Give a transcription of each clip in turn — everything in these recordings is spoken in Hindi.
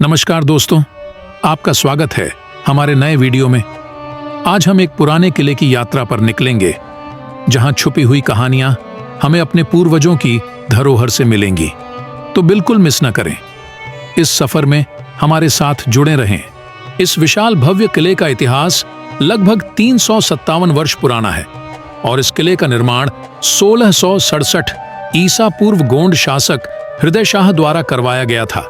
नमस्कार दोस्तों, आपका स्वागत है हमारे नए वीडियो में। आज हम एक पुराने किले की यात्रा पर निकलेंगे, जहां छुपी हुई कहानियां हमें अपने पूर्वजों की धरोहर से मिलेंगी। तो बिल्कुल मिस न करें। इस सफर में हमारे साथ जुड़े रहें। इस विशाल भव्य किले का इतिहास लगभग 357 वर्ष पुराना है और इस किले का निर्माण 1667 ईसा पूर्व गोंड शासक हृदय शाह द्वारा करवाया गया था।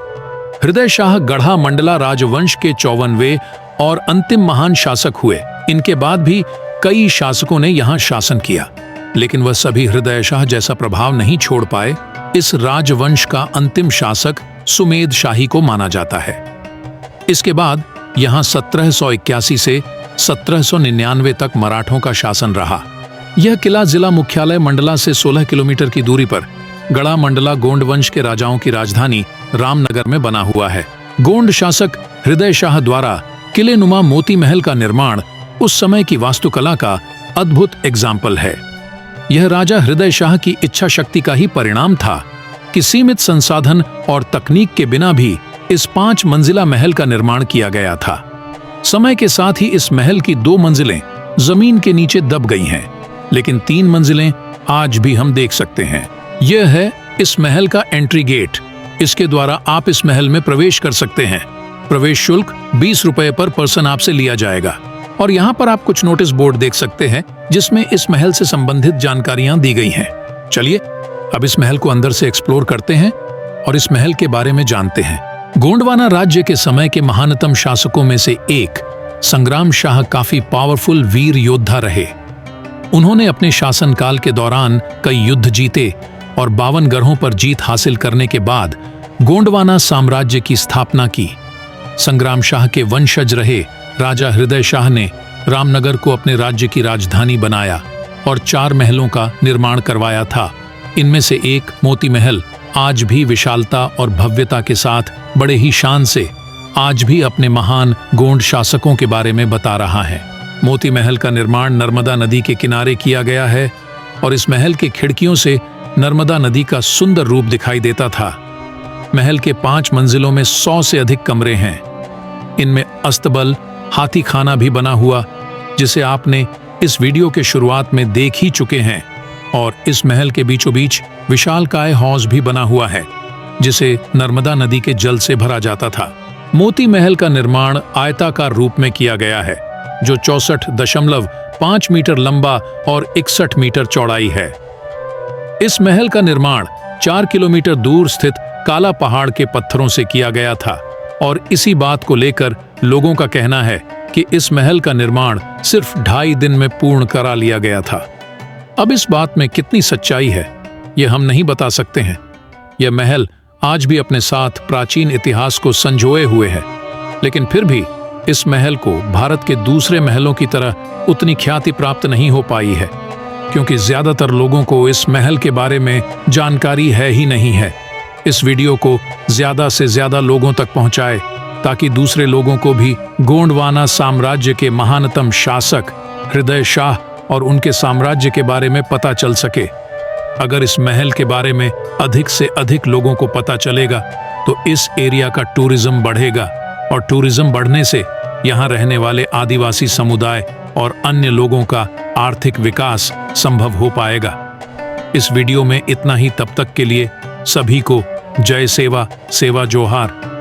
हृदय शाह गढ़ा मंडला राजवंश के 54वें और अंतिम महान शासक हुए। इनके बाद भी कई शासकों ने यहाँ शासन किया, लेकिन वह सभी हृदय शाह जैसा प्रभाव नहीं छोड़ पाए। इस राजवंश का अंतिम शासक सुमेध शाही को माना जाता है। इसके बाद यहाँ 1781 से 1799 तक मराठों का शासन रहा। यह किला जिला मुख्यालय मंडला से 16 किलोमीटर की दूरी पर गढ़ा मंडला गोंड वंश के राजाओं की राजधानी रामनगर में बना हुआ है। गोंड शासक हृदय शाह द्वारा किले नुमा मोती महल का निर्माण उस समय की वास्तुकला का अद्भुत एग्जाम्पल है। यह राजा हृदय शाह की इच्छा शक्ति का ही परिणाम था कि सीमित संसाधन और तकनीक के बिना भी इस 5 मंजिला महल का निर्माण किया गया था। समय के साथ ही इस महल की 2 मंजिलें जमीन के नीचे दब गई हैं, लेकिन 3 मंजिलें आज भी हम देख सकते हैं। यह है इस महल का एंट्री गेट। इसके द्वारा आप इस महल में प्रवेश कर सकते हैं। प्रवेश शुल्क 20 रुपए पर पर्सन आपसे लिया जाएगा। और यहाँ पर आप कुछ नोटिस बोर्ड देख सकते हैं, जिसमें इस महल से संबंधित जानकारियां दी गई हैं। चलिए अब इस महल को अंदर से एक्सप्लोर करते हैं और इस महल के बारे में जानते हैं। गोंडवाना राज्य के समय के महानतम शासकों में से एक संग्राम शाह काफी पावरफुल वीर योद्धा रहे। उन्होंने अपने शासनकाल के दौरान कई युद्ध जीते और 52 गढ़ों पर जीत हासिल करने के बाद गोंडवाना साम्राज्य की स्थापना की। संग्राम शाह के वंशज रहे राजा हृदय शाह ने रामनगर को अपने राज्य की राजधानी बनाया और 4 महलों का निर्माण करवाया था। इनमें से एक मोती महल आज भी विशालता और भव्यता के साथ बड़े ही शान से आज भी अपने महान गोंड शासकों के बारे में बता रहा है। मोती महल का निर्माण नर्मदा नदी के किनारे किया गया है और इस महल के खिड़कियों से नर्मदा नदी का सुंदर रूप दिखाई देता था। महल के 5 मंजिलों में 100 से अधिक कमरे हैं। इनमें अस्तबल, हाथी खाना भी बना हुआ, जिसे आपने इस वीडियो के शुरुआत में देख ही चुके हैं। और इस महल के बीचों बीच विशालकाय हौज भी बना हुआ है, जिसे नर्मदा नदी के जल से भरा जाता था। मोती महल का निर्माण आयताकार रूप में किया गया है, जो 64.5 मीटर लंबा और 61 मीटर चौड़ाई है। इस महल का निर्माण 4 किलोमीटर दूर स्थित काला पहाड़ के पत्थरों से किया गया था और इसी बात को लेकर लोगों का कहना है कि इस महल का निर्माण सिर्फ 2.5 दिन में पूर्ण करा लिया गया था। अब इस बात में कितनी सच्चाई है, यह हम नहीं बता सकते हैं। यह महल आज भी अपने साथ प्राचीन इतिहास को संजोए हुए है, लेकिन फिर भी इस महल को भारत के दूसरे महलों की तरह उतनी ख्याति प्राप्त नहीं हो पाई है, क्योंकि ज्यादातर लोगों को इस महल के बारे में जानकारी है ही नहीं है। इस वीडियो को ज्यादा से ज्यादा लोगों तक पहुंचाए, ताकि दूसरे लोगों को भी गोंडवाना साम्राज्य के महानतम शासक हृदय शाह और उनके साम्राज्य के बारे में पता चल सके। अगर इस महल के बारे में अधिक से अधिक लोगों को पता चलेगा तो इस एरिया का टूरिज्म बढ़ेगा और टूरिज्म बढ़ने से यहाँ रहने वाले आदिवासी समुदाय और अन्य लोगों का आर्थिक विकास संभव हो पाएगा। इस वीडियो में इतना ही। तब तक के लिए सभी को जय सेवा, सेवा जोहार।